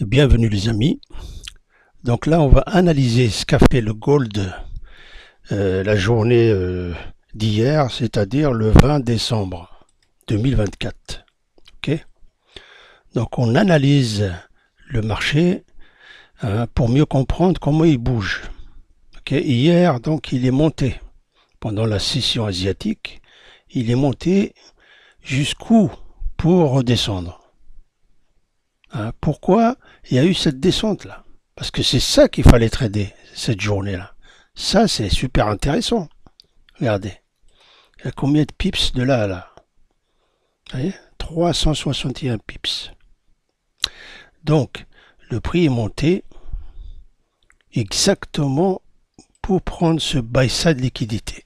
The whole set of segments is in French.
Bienvenue les amis. Donc là on va analyser ce qu'a fait le gold la journée d'hier, c'est-à-dire le 20 décembre 2024. Ok. Donc on analyse le marché pour mieux comprendre comment il bouge. Okay. Hier donc il est monté pendant la session asiatique, il est monté jusqu'où pour redescendre. Pourquoi il y a eu cette descente là? Parce que c'est ça qu'il fallait trader cette journée là. Ça c'est super intéressant. Regardez, il y a combien de pips de là à là? Vous voyez, 361 pips. Donc le prix est monté exactement pour prendre ce buy side liquidité,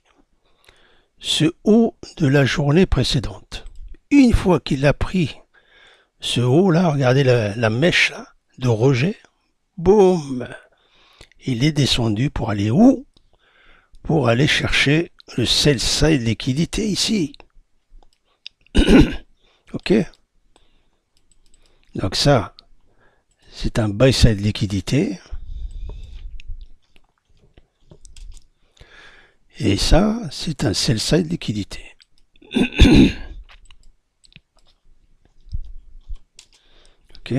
ce haut de la journée précédente. Une fois qu'il a pris ce haut là, regardez la mèche là, de rejet, boum, il est descendu pour aller où? Pour aller chercher le sell side liquidité ici. Ok. Donc ça, c'est un buy side liquidité. Et ça, c'est un sell side liquidité. Ok.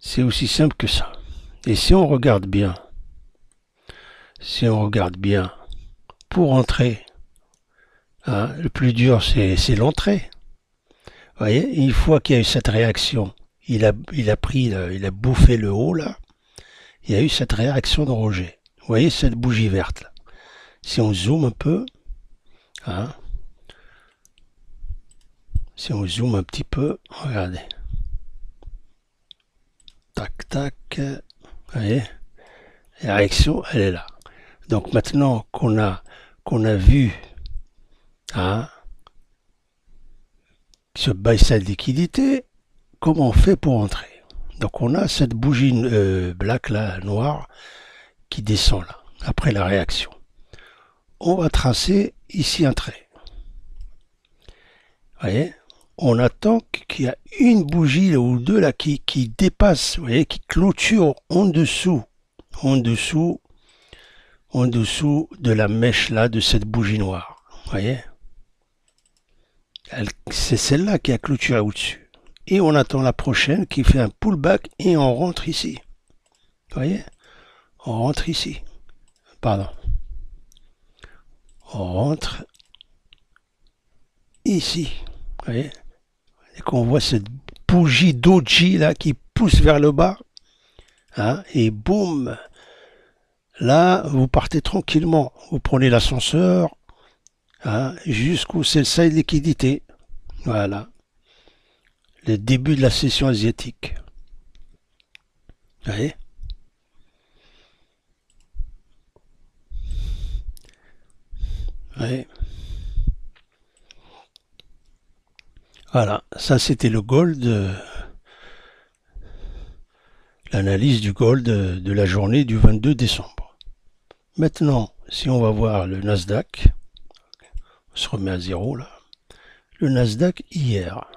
C'est aussi simple que ça. Et si on regarde bien, pour entrer, le plus dur c'est l'entrée. Vous voyez, une fois qu'il y a eu cette réaction, il a bouffé le haut là, il y a eu cette réaction de rejet. Vous voyez cette bougie verte là. Si on zoome un peu, si on zoome un petit peu, regardez. Tac, tac. Vous voyez, la réaction, elle est là. Donc maintenant qu'on a vu ce buy side liquidité, comment on fait pour entrer? Donc on a cette bougie black là, noire, qui descend là, après la réaction. On va tracer ici un trait. Vous voyez, on attend qu'il y a une bougie là, ou deux là qui dépasse, vous voyez, qui clôture en dessous de la mèche là de cette bougie noire. Vous voyez, c'est celle-là qui a clôturé au-dessus. Et on attend la prochaine qui fait un pullback et on rentre ici. Vous voyez, on rentre ici. Pardon. On rentre ici. Vous voyez, et qu'on voit cette bougie doji là qui pousse vers le bas. Et boum, là vous partez tranquillement, vous prenez l'ascenseur jusqu'au sell side liquidité. Voilà, le début de la session asiatique. Vous voyez, voilà, ça c'était le gold, l'analyse du gold de la journée du 22 décembre. Maintenant, si on va voir le Nasdaq, on se remet à zéro là. Le Nasdaq hier,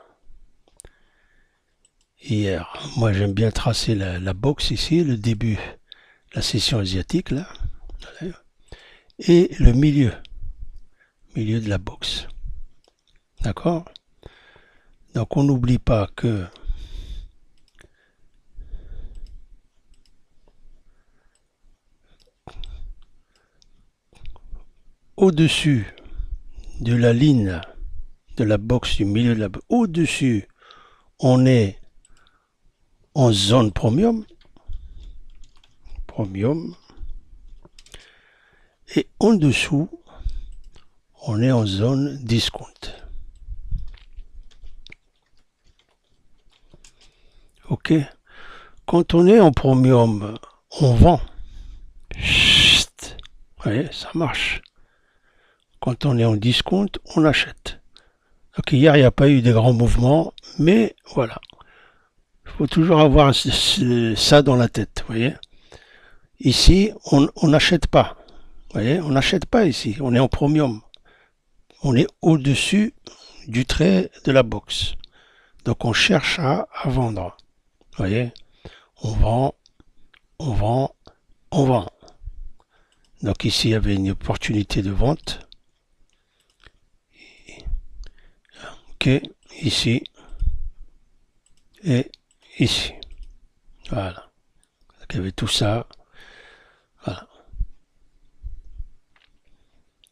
moi j'aime bien tracer la box ici, le début, la session asiatique là, et le milieu de la box. D'accord? Donc on n'oublie pas que au-dessus de la ligne de la box, du milieu de la box, au-dessus, on est en zone premium, et en dessous, on est en zone discount. Ok. Quand on est en premium, on vend. Chut. Vous voyez, ça marche. Quand on est en discount, on achète. Donc hier, il n'y a pas eu de grands mouvements, mais voilà. Il faut toujours avoir ça dans la tête, vous voyez. Ici, on n'achète pas. Vous voyez, on n'achète pas ici. On est en premium. On est au-dessus du trait de la box. Donc on cherche à vendre. Vous voyez, on vend, on vend, on vend. Donc ici, il y avait une opportunité de vente. Ok, ici et ici. Voilà. Donc il y avait tout ça. Voilà.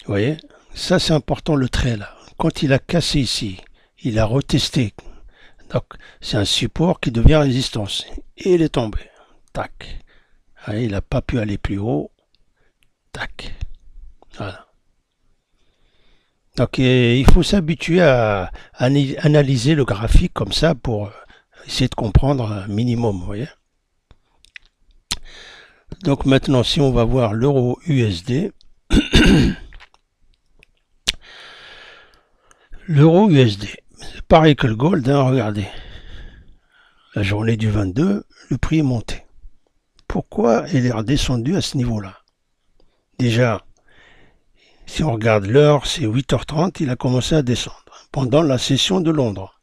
Vous voyez, ça c'est important le trait là. Quand il a cassé ici, il a retesté. Donc c'est un support qui devient résistance. Et il est tombé. Tac. Allez, il n'a pas pu aller plus haut. Tac. Voilà. Donc il faut s'habituer à analyser le graphique comme ça pour essayer de comprendre un minimum, vous voyez. Donc maintenant, si on va voir l'euro USD, l'euro USD, c'est pareil que le gold, hein, regardez. La journée du 22, le prix est monté. Pourquoi il est redescendu à ce niveau-là? Déjà, si on regarde l'heure, c'est 8h30, il a commencé à descendre pendant la session de Londres.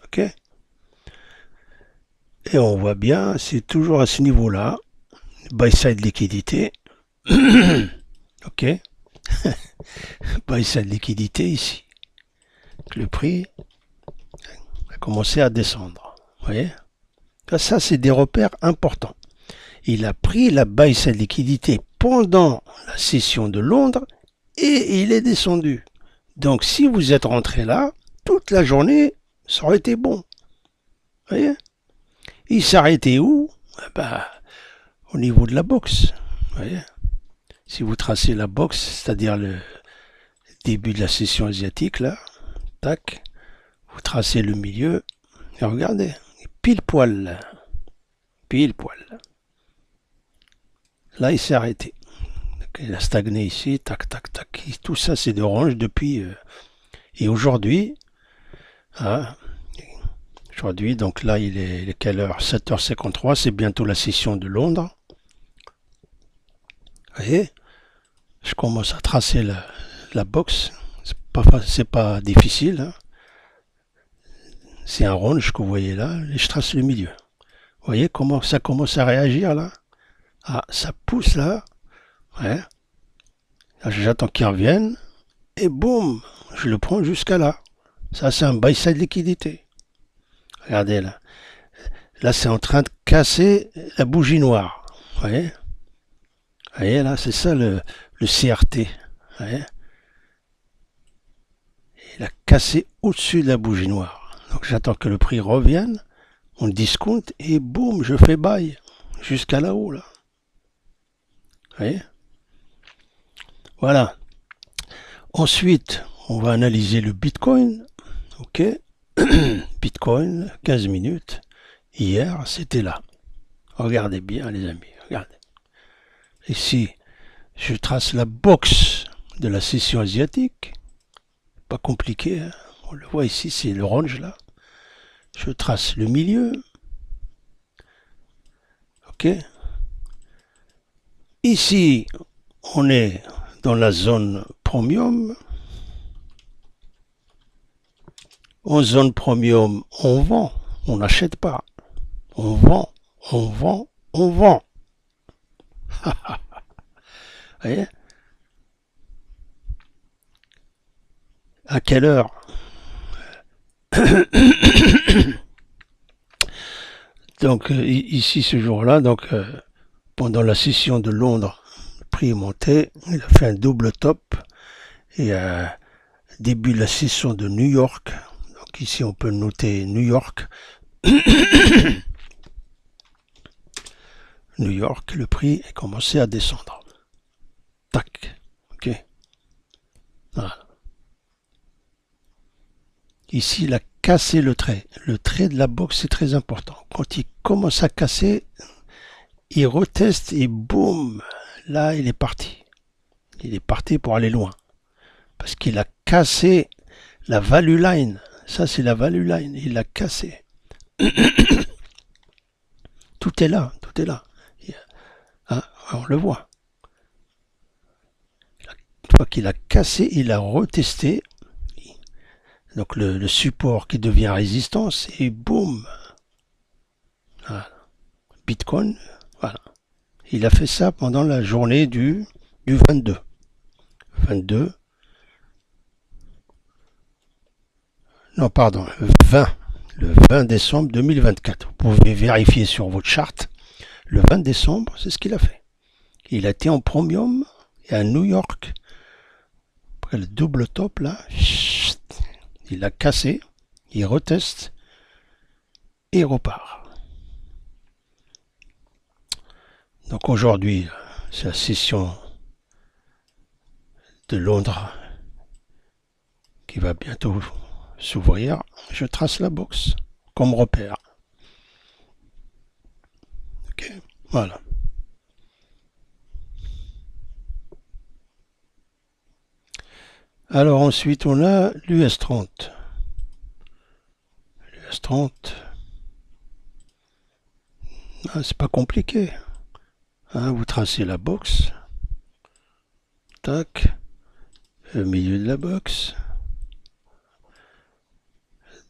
Ok? Et on voit bien, c'est toujours à ce niveau-là. Buy side liquidité. Ok? Buy side liquidité ici. Le prix a commencé à descendre. Vous voyez? Ça, c'est des repères importants. Il a pris la buy side liquidité pendant la session de Londres et il est descendu. Donc si vous êtes rentré là, toute la journée, ça aurait été bon. Vous voyez? Il s'arrêtait où? Au niveau de la box. Vous voyez? Si vous tracez la box, c'est-à-dire le début de la session asiatique, là, tac, vous tracez le milieu, et regardez, pile poil. Pile poil. Là, il s'est arrêté. Il a stagné ici, tac, tac, tac. Et tout ça, c'est d'orange depuis... et aujourd'hui, hein, aujourd'hui, donc là, il est quelle heure? 7h53, c'est bientôt la session de Londres. Vous voyez? Je commence à tracer la box. C'est pas difficile. Hein. C'est un orange que vous voyez là, et je trace le milieu. Vous voyez comment ça commence à réagir là? Ah, ça pousse là. Ouais. J'attends qu'il revienne. Et boum, je le prends jusqu'à là. Ça, c'est un buy side liquidité. Regardez là. Là, c'est en train de casser la bougie noire. Vous voyez? Vous voyez là, c'est ça le CRT. Vous voyez? Il a cassé au-dessus de la bougie noire. Donc j'attends que le prix revienne. On discount et boum, je fais buy. Jusqu'à là-haut là. Vous voyez? Voilà. Ensuite, on va analyser le Bitcoin. Ok. Bitcoin, 15 minutes. Hier, c'était là. Regardez bien, les amis. Regardez. Ici, je trace la box de la session asiatique. Pas compliqué. Hein. On le voit ici, c'est l'orange là. Je trace le milieu. Ok. Ici, on est dans la zone premium. En zone premium, on vend, on n'achète pas. On vend, on vend, on vend. Vous voyez? À quelle heure? Donc ici ce jour-là, donc pendant la session de Londres, le prix est monté, il a fait un double top et début de la session de New York. Donc ici on peut noter New York. New York, le prix a commencé à descendre. Tac. Ok. Voilà. Ici, il a cassé le trait. Le trait de la box, c'est très important. Quand il commence à casser, il reteste et boum, là, il est parti. Il est parti pour aller loin. Parce qu'il a cassé la value line. Ça, c'est la value line. Il l'a cassé. Tout est là, tout est là. Hein, on le voit. Une fois qu'il a cassé, il a retesté. Donc le support qui devient résistance et boum. Voilà. Bitcoin, voilà. Il a fait ça pendant la journée du 22. 22. Non, pardon, le 20 décembre 2024. Vous pouvez vérifier sur votre charte. Le 20 décembre, c'est ce qu'il a fait. Il a été en premium et à New York. Après le double top, là, il a cassé, il reteste et il repart. Donc aujourd'hui, c'est la session de Londres qui va bientôt s'ouvrir. Je trace la box comme repère. Ok, voilà. Alors ensuite, on a l'US 30. L'US 30, c'est pas compliqué. Hein, vous tracez la box. Tac. Le milieu de la box.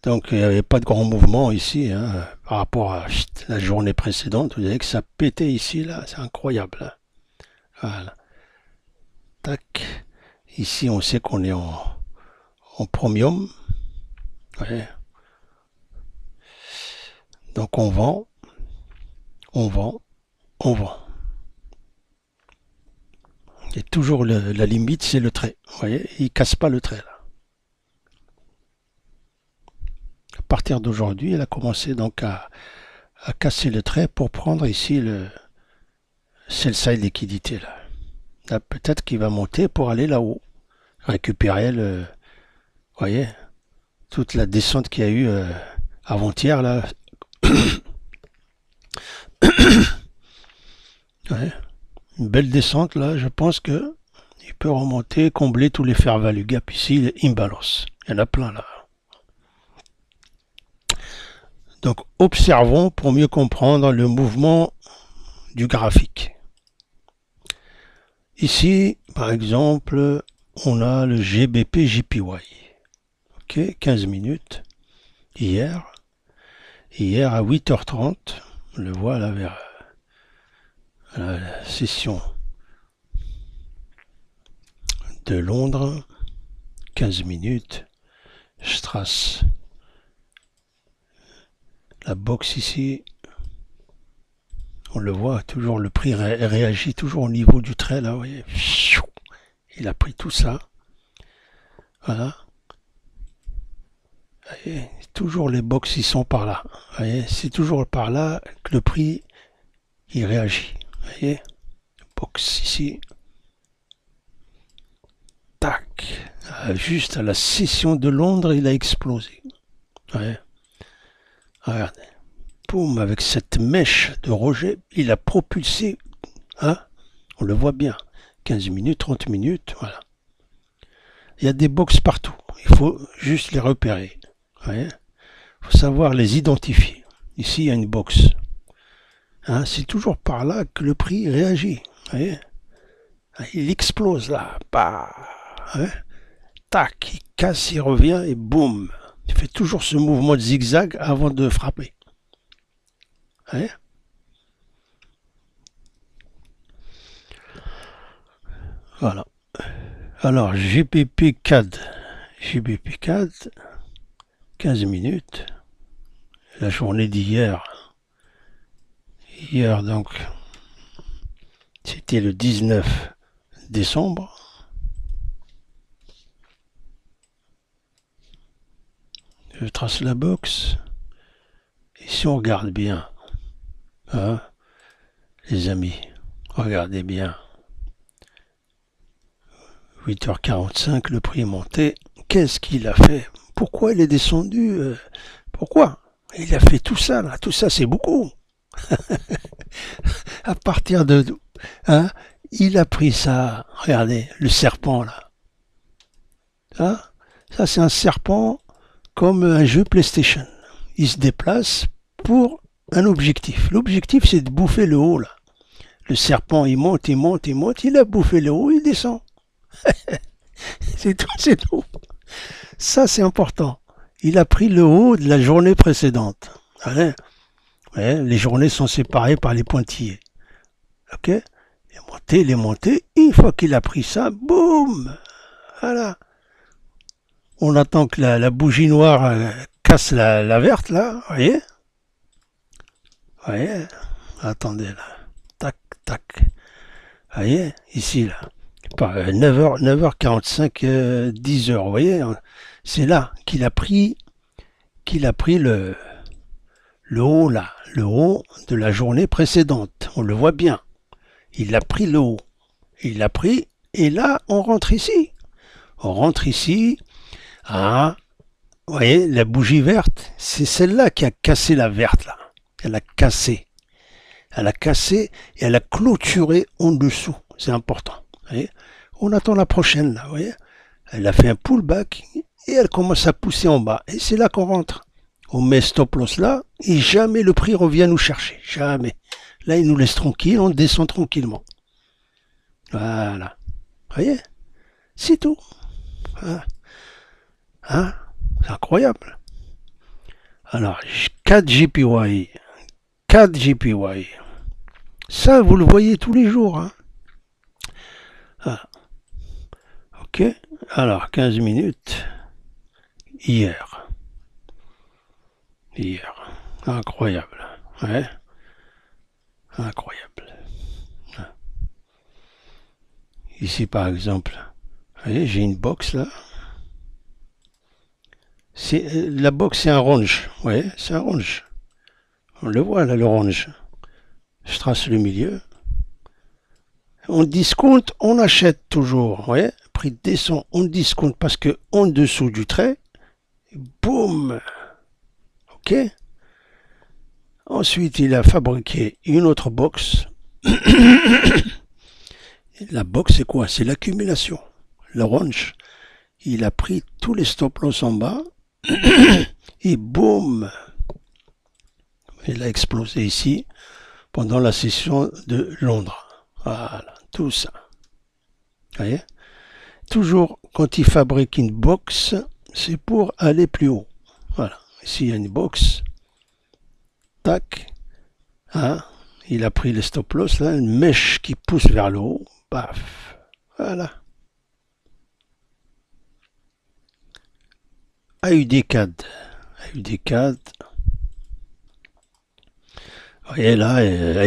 Donc il n'y avait pas de grand mouvement ici hein, par rapport à la journée précédente. Vous voyez que ça pétait ici, là, c'est incroyable. Hein. Voilà. Tac. Ici, on sait qu'on est en premium. Ouais. Donc on vend, on vend, on vend. Et toujours la limite, c'est le trait. Vous voyez, il ne casse pas le trait là. À partir d'aujourd'hui, elle a commencé donc à casser le trait pour prendre ici le sell side liquidité là. Là peut-être qu'il va monter pour aller là-haut, récupérer le, vous voyez, toute la descente qu'il y a eu avant-hier là. Ouais. Une belle descente là, je pense que il peut remonter, combler tous les fair value gap ici, les imbalance. Il y en a plein là. Donc observons pour mieux comprendre le mouvement du graphique. Ici, par exemple, on a le GBP JPY. Ok, 15 minutes. Hier à 8h30, on le voit là vers la session de Londres, 15 minutes. Je trace la box ici. On le voit, toujours le prix réagit toujours au niveau du trait là, vous voyez. Il a pris tout ça. Voilà. Voyez, toujours les box ils sont par là. Voyez, c'est toujours par là que le prix il réagit. Voyez, box ici. Tac. Juste à la session de Londres, il a explosé. Voyez. Regardez. Boum, avec cette mèche de rejet, il a propulsé. Hein, on le voit bien. 15 minutes, 30 minutes, voilà. Il y a des box partout. Il faut juste les repérer. Il faut savoir les identifier. Ici, il y a une box. Hein, c'est toujours par là que le prix réagit. Voyez, il explose là. Bah, hein, tac, il casse, il revient et boum. Il fait toujours ce mouvement de zigzag avant de frapper. Voyez, voilà. Alors, GBP CAD. GBP CAD, 15 minutes. La journée d'hier. Hier, donc, c'était le 19 décembre. Je trace la box. Et si on regarde bien, hein, les amis, regardez bien. 8h45, le prix est monté. Qu'est-ce qu'il a fait? Pourquoi il est descendu? Pourquoi? Il a fait tout ça, là. Tout ça, c'est beaucoup. À partir de... Hein, il a pris ça. Regardez, le serpent, là. Ça c'est un serpent comme un jeu PlayStation. Il se déplace pour un objectif. L'objectif, c'est de bouffer le haut, là. Le serpent, il monte, il monte, il monte. Il a bouffé le haut, il descend. C'est tout, c'est tout. Ça, c'est important. Il a pris le haut de la journée précédente. Allez. Ouais, les journées sont séparées par les pointillés. Ok? Il est monté. Une fois qu'il a pris ça, boum! Voilà. On attend que la bougie noire casse la verte, là. Vous voyez? Vous voyez? Attendez, là. Tac, tac. Vous voyez? Ici, là. 9h, 9h45, 10h. Vous voyez? C'est là qu'il a pris le haut, là. Le haut de la journée précédente. On le voit bien. Il a pris le haut. Il l'a pris. Et là, on rentre ici. On rentre ici. Ah, vous voyez, la bougie verte, c'est celle-là qui a cassé la verte, là. Elle a cassé. Elle a cassé et elle a clôturé en dessous. C'est important. Vous voyez, on attend la prochaine, là. Vous voyez, elle a fait un pullback et elle commence à pousser en bas. Et c'est là qu'on rentre. On met stop loss là et jamais le prix revient nous chercher. Jamais. Là, il nous laisse tranquille, on descend tranquillement. Voilà. Vous voyez, c'est tout. Voilà. Hein? C'est incroyable. Alors, 4 JPY. 4 JPY. Ça, vous le voyez tous les jours. Hein? Ah. Ok. Alors, 15 minutes. Hier. Incroyable. Ouais. Incroyable. Ici, par exemple. Vous voyez, j'ai une box là. La box, c'est un range. Ouais, c'est un range. On le voit là, le range. Je trace le milieu. On discount, on achète toujours. Ouais, prix descend, on discount parce que en dessous du trait, boum. Ok. Ensuite, il a fabriqué une autre box. La box, c'est quoi? C'est l'accumulation. Le range. Il a pris tous les stop loss en bas. Et boum, il a explosé ici pendant la session de Londres. Voilà, tout ça. Vous voyez? Toujours quand il fabrique une box, c'est pour aller plus haut. Voilà, ici il y a une box. Tac. Hein? Il a pris les stop loss, là, une mèche qui pousse vers le haut. Paf. Voilà. AUD-CAD. AUD-CAD. Vous voyez là,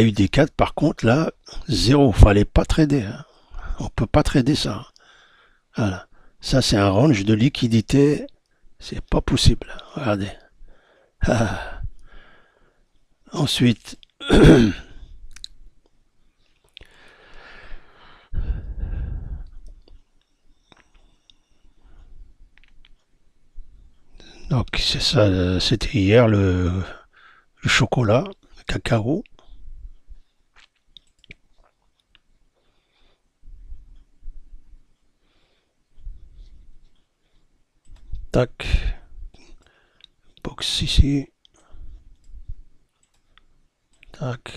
AUD-CAD, par contre, là, zéro. Fallait pas trader. Hein. On peut pas trader ça. Voilà. Ça, c'est un range de liquidité. C'est pas possible. Regardez. Ah. Ensuite. Donc, c'est ça. C'était hier le chocolat, le cacao. Tac. Box ici. Tac.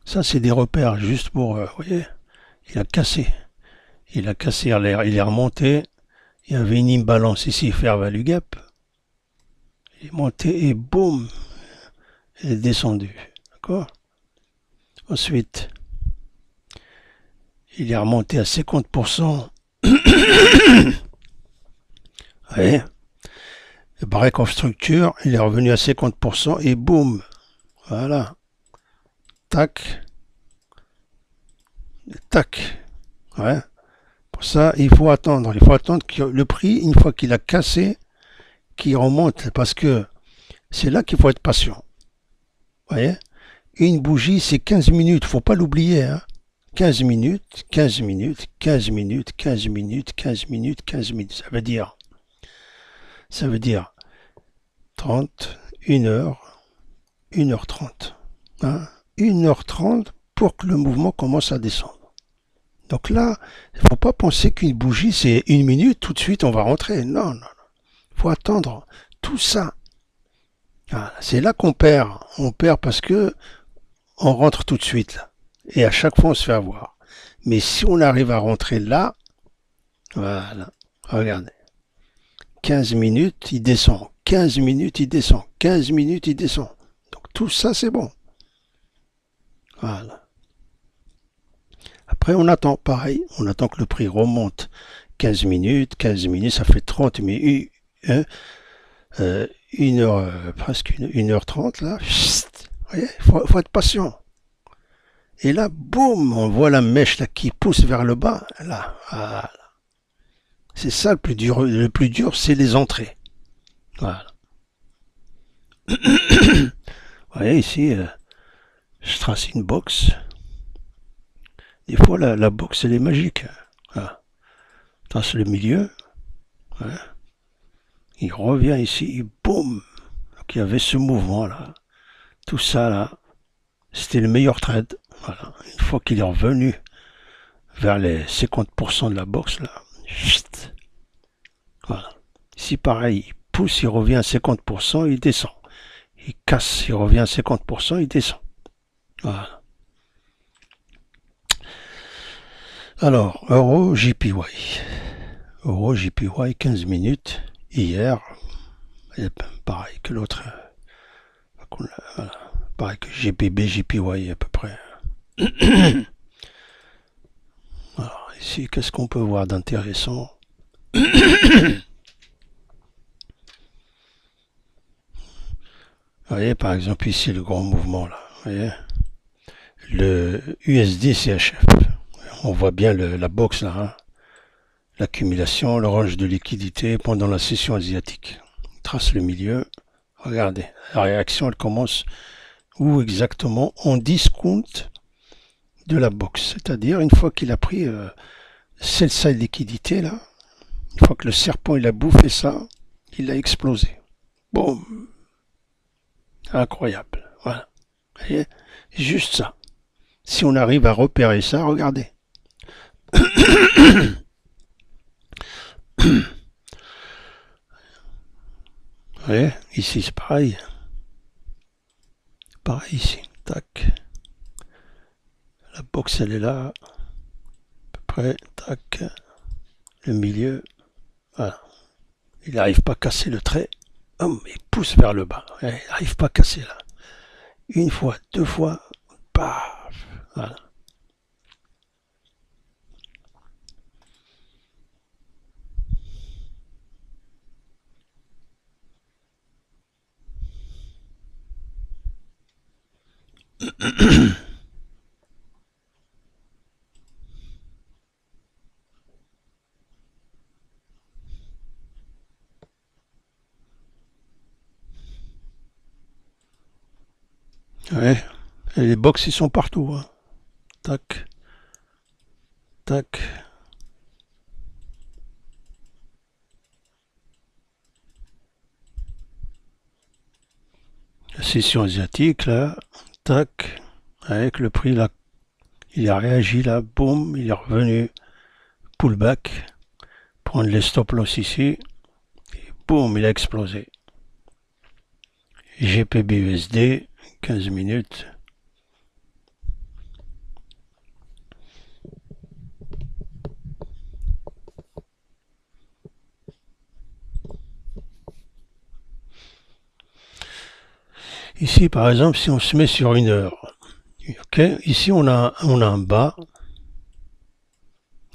Ça, c'est des repères juste pour... vous voyez, il a cassé. Il a cassé l'air. Il est remonté. Il y avait une imbalance ici, fair value gap. Il est monté et boum, il est descendu. D'accord? Ensuite, il est remonté à 50%. Ouais. Le break of structure, il est revenu à 50% et boum. Voilà. Tac. Tac. Ouais. Pour ça, il faut attendre. Il faut attendre que le prix, une fois qu'il a cassé, qu'il remonte. Parce que c'est là qu'il faut être patient. Vous voyez? Une bougie, c'est 15 minutes. Faut pas l'oublier. Hein? 15 minutes, 15 minutes, 15 minutes, 15 minutes, 15 minutes, 15 minutes. Ça veut dire 30, 1 heure, 1h30. Hein? 1h30 pour que le mouvement commence à descendre. Donc là, il ne faut pas penser qu'une bougie, c'est 1 minute, tout de suite on va rentrer. Non, non. Il faut attendre tout ça. Voilà. C'est là qu'on perd. On perd parce que on rentre tout de suite là. Et à chaque fois on se fait avoir. Mais si on arrive à rentrer là, voilà, regardez. 15 minutes, il descend. 15 minutes, il descend. 15 minutes, il descend. Donc tout ça, c'est bon. Voilà. Après, on attend, pareil. On attend que le prix remonte. 15 minutes, ça fait 30 minutes. Une heure, presque une heure 30, là. Chut, vous voyez, faut être patient. Et là, boum, on voit la mèche là qui pousse vers le bas. Là, voilà. C'est ça le plus dur. Le plus dur, c'est les entrées. Voilà. Vous voyez ici, je trace une box. Des fois, la box, elle est magique. Voilà. Je trace le milieu. Voilà. Il revient ici, et boum. Donc il y avait ce mouvement là. Tout ça là, c'était le meilleur trade. Voilà. Une fois qu'il est revenu vers les 50% de la box là. Chut. Voilà. Ici pareil, il pousse, il revient à 50%, il descend. Il casse, il revient à 50%, il descend. Voilà. Alors, Euro JPY. Euro JPY 15 minutes. Hier, pareil que l'autre. Voilà. Pareil que GBP, JPY à peu près. Alors ici, qu'est-ce qu'on peut voir d'intéressant? Vous voyez, par exemple, ici, le grand mouvement, là. Vous voyez, le USD CHF. On voit bien la box, là. Hein, l'accumulation, le range de liquidité pendant la session asiatique. On trace le milieu. Regardez, la réaction, elle commence où exactement? En discount de la box. C'est-à-dire, une fois qu'il a pris celle-ci de liquidité, là, une fois que le serpent, il a bouffé ça, il a explosé. Boum. Incroyable. Voilà. Vous voyez, juste ça. Si on arrive à repérer ça, regardez. Vous voyez, ici c'est pareil. Pareil ici. Tac. La box elle est là. À peu près. Tac. Le milieu. Voilà. Il n'arrive pas à casser le trait. Hum, il pousse vers le bas. Il n'arrive pas à casser là. Une fois, deux fois. Paf. Voilà. Ouais. Et les box ils sont partout. Hein. Tac. Tac. La session asiatique là. Tac. Avec le prix là. Il a réagi là. Boum. Il est revenu. Pullback. Prendre les stop loss ici. Et boum. Il a explosé. GPB USD. 15 minutes. Ici, par exemple, si on se met sur une heure, ok, ici on a un bas,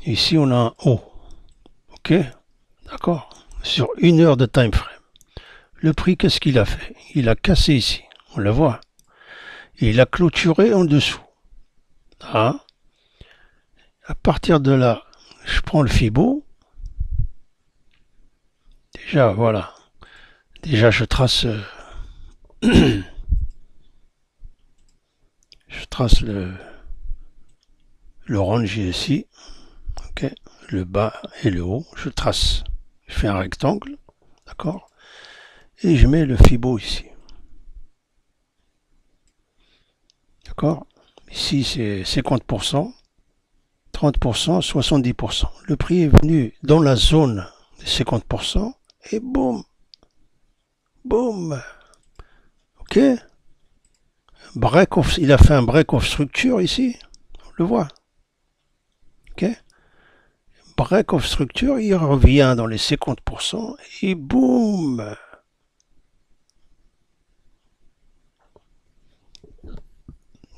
ici on a un haut, ok, d'accord, sur une heure de time frame. Le prix, qu'est-ce qu'il a fait? Il a cassé ici, on le voit, et il a clôturé en dessous. Ah. À partir de là, je prends le Fibo. Déjà, voilà. Déjà, je trace je trace le range ici, ok, le bas et le haut, je trace, je fais un rectangle, d'accord, et je mets le Fibo ici, d'accord, ici c'est 50%, 30%, 70%, le prix est venu dans la zone de 50%, et boum, boum, ok, break off, il a fait un break off structure ici, on le voit, ok, break of structure, il revient dans les 50% et boum.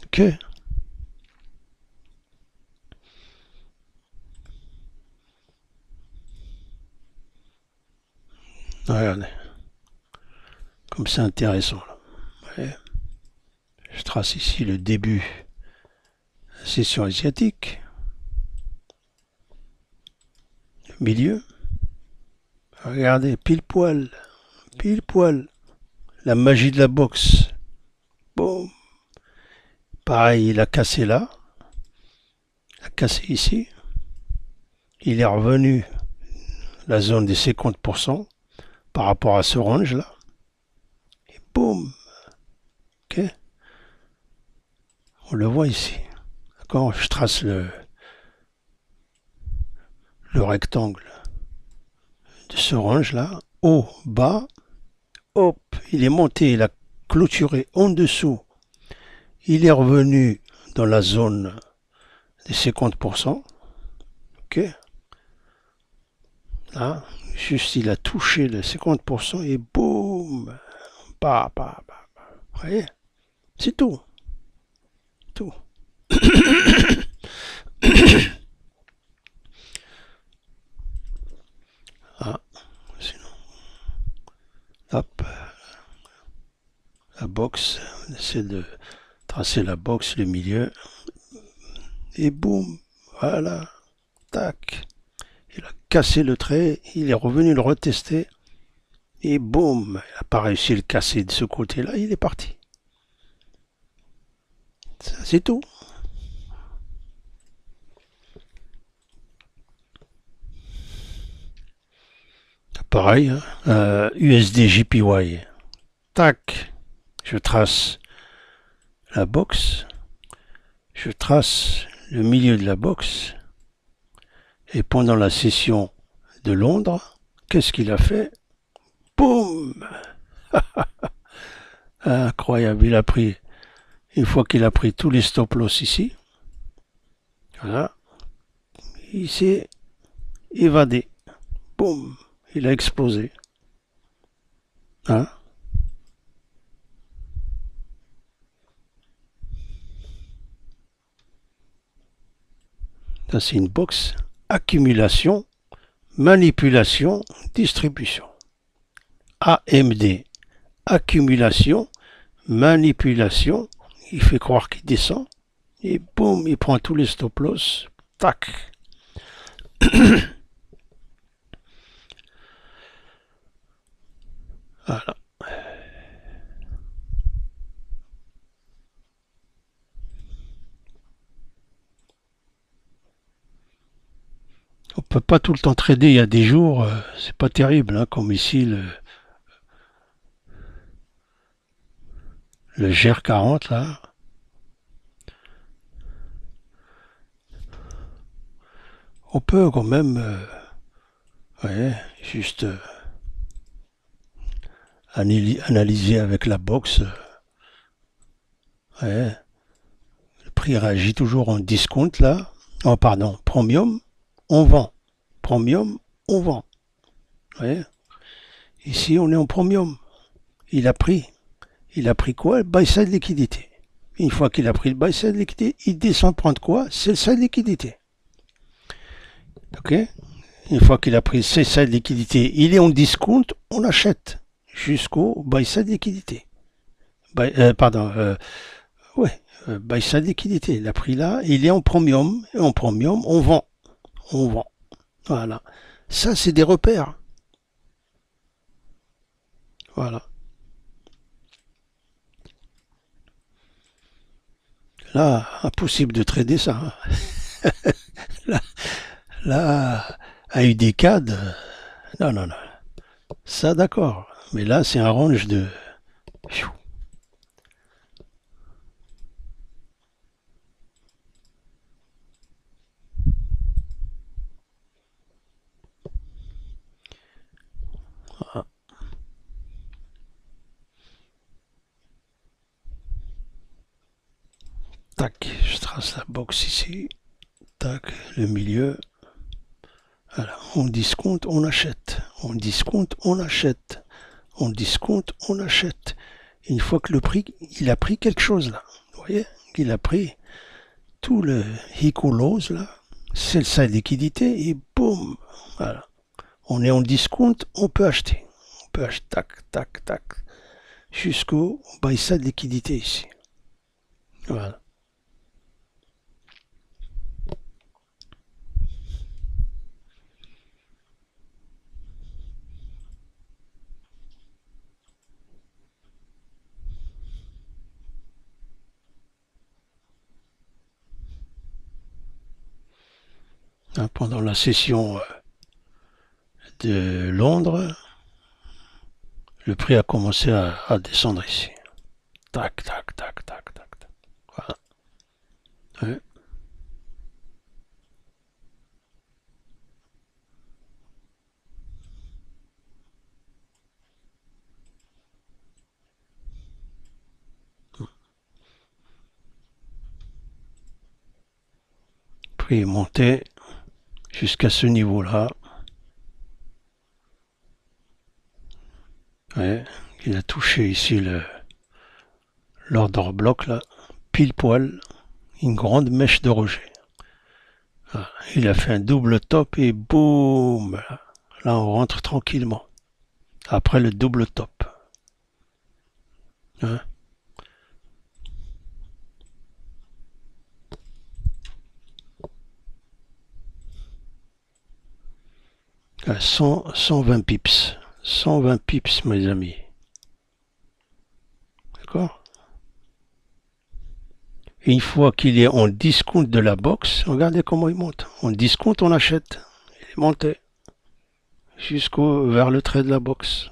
Ok. Regardez. Comme c'est intéressant. Là. Ouais. Je trace ici le début de la session asiatique. Le milieu. Regardez, pile poil. Pile poil. La magie de la boxe. Bon. Pareil, il a cassé là. Il a cassé ici. Il est revenu la zone des 50% par rapport à ce range là. Et boum. Ok. On le voit ici. Quand je trace le rectangle de ce range là, haut, bas, hop, il est monté, il a clôturé en dessous. Il est revenu dans la zone des 50%. Ok. Là, juste il a touché le 50% et boum. Bah. Vous voyez? C'est tout. Tout. Ah, sinon. Hop. La boxe. On essaie de tracer la boxe, le milieu. Et boum. Voilà. Tac. Il a cassé le trait. Il est revenu le retester. Et boum. Il n'a pas réussi à le casser de ce côté-là. Il est parti. C'est tout. Pareil, hein, USD JPY. Tac, je trace la box, je trace le milieu de la box, et pendant la session de Londres, qu'est-ce qu'il a fait? Boum. Incroyable, il a pris, une fois qu'il a pris tous les stop-loss ici, voilà, il s'est évadé. Boum, il a explosé. Hein? Ça, c'est une box accumulation, manipulation, distribution. AMD, accumulation, manipulation, il fait croire qu'il descend, et boum, il prend tous les stop-loss, tac. Voilà. On peut pas tout le temps trader, il y a des jours, c'est pas terrible, hein, comme ici le GR40 là. On peut quand même, ouais, juste analyser avec la box. Ouais, le prix réagit toujours en discount là. Oh pardon, premium, on vend. Premium, on vend. Ouais. Ici, on est en premium. Il a pris. Il a pris quoi? Le buy side liquidité. Une fois qu'il a pris le buy side liquidité, il descend prendre quoi? C'est le side liquidité. Ok? Une fois qu'il a pris ses side liquidité, il est en discount, on achète jusqu'au buy side liquidité. Buy side liquidité. Il a pris là, il est en premium, et en premium, on vend. On vend. Voilà. Ça, c'est des repères. Voilà. Là, impossible de trader ça. Hein. Là, à UDCAD, non. Ça, d'accord. Mais là, c'est un range de... Ah. Tac, je trace la box ici. Tac, le milieu. Voilà. On discompte, on achète. On discompte, on achète. On discompte, on achète. Une fois que le prix, il a pris quelque chose là. Vous voyez, il a pris tout le Hicolose là, c'est le side liquidité et boum, voilà. On est en discount, on peut acheter. On peut acheter, tac, tac, tac, jusqu'au buy side liquidité ici. Voilà. Pendant la session de Londres, le prix a commencé à descendre ici. Tac, tac, tac, tac, tac, tac. Voilà. Ouais. Le prix est monté jusqu'à ce niveau-là. Ouais. Il a touché ici l'order block là, pile poil, une grande mèche de rejet. Voilà. Il a fait un double top et boum, là on rentre tranquillement après le double top. Hein, à 120 pips, 120 pips mes amis. D'accord. Une fois qu'il est en discount de la box, regardez comment il monte. En discount, on achète. Il est monté vers le trait de la box.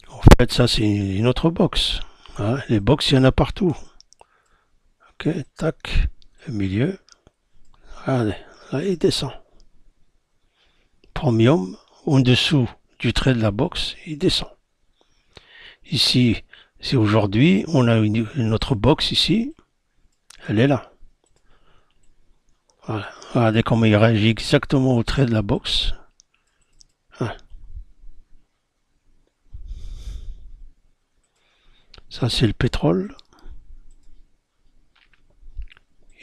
En fait, ça, c'est une autre box. Hein, les box, il y en a partout. Ok, tac, le milieu. Regardez, là, il descend. Premium, en dessous du trait de la box, il descend. Ici, c'est aujourd'hui, on a une autre box ici, elle est là. Voilà. Regardez comment il réagit exactement au trait de la box. Hein. Ça, c'est le pétrole.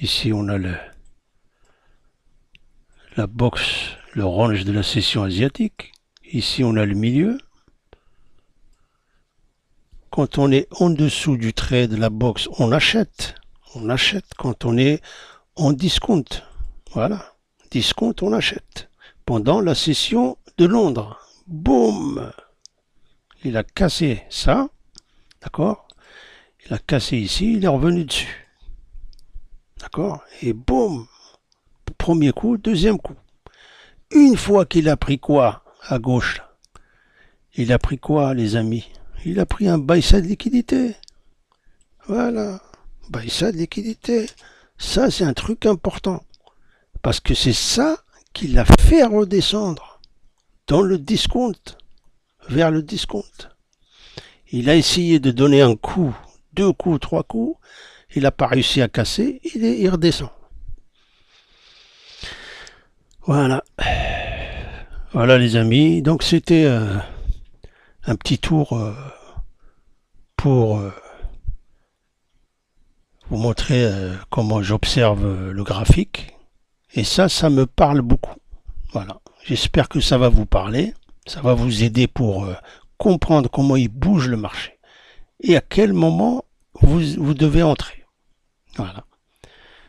Ici, on a la box, le range de la session asiatique. Ici, on a le milieu. Quand on est en dessous du trait de la box, on achète. On achète quand on est en discount. Voilà. Discount, on achète. Pendant la session de Londres. Boum! Il a cassé ça. D'accord? Il a cassé ici, il est revenu dessus. D'accord? Et boum! Premier coup, deuxième coup. Une fois qu'il a pris quoi à gauche, il a pris quoi, les amis? Il a pris un buy side liquidité. Voilà. Buy side liquidité. Ça, c'est un truc important. Parce que c'est ça qui l'a fait redescendre dans le discount, vers le discount. Il a essayé de donner un coup, 2 coups, 3 coups. Il n'a pas réussi à casser. Il redescend. Voilà. Voilà les amis. Donc c'était un petit tour pour vous montrer comment j'observe le graphique. Et ça me parle beaucoup. Voilà. J'espère que ça va vous parler. Ça va vous aider pour comprendre comment il bouge le marché. Et à quel moment vous devez entrer. Voilà.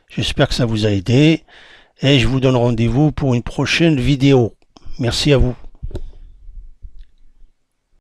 J'espère que ça vous a aidé. Et je vous donne rendez-vous pour une prochaine vidéo. Merci à vous.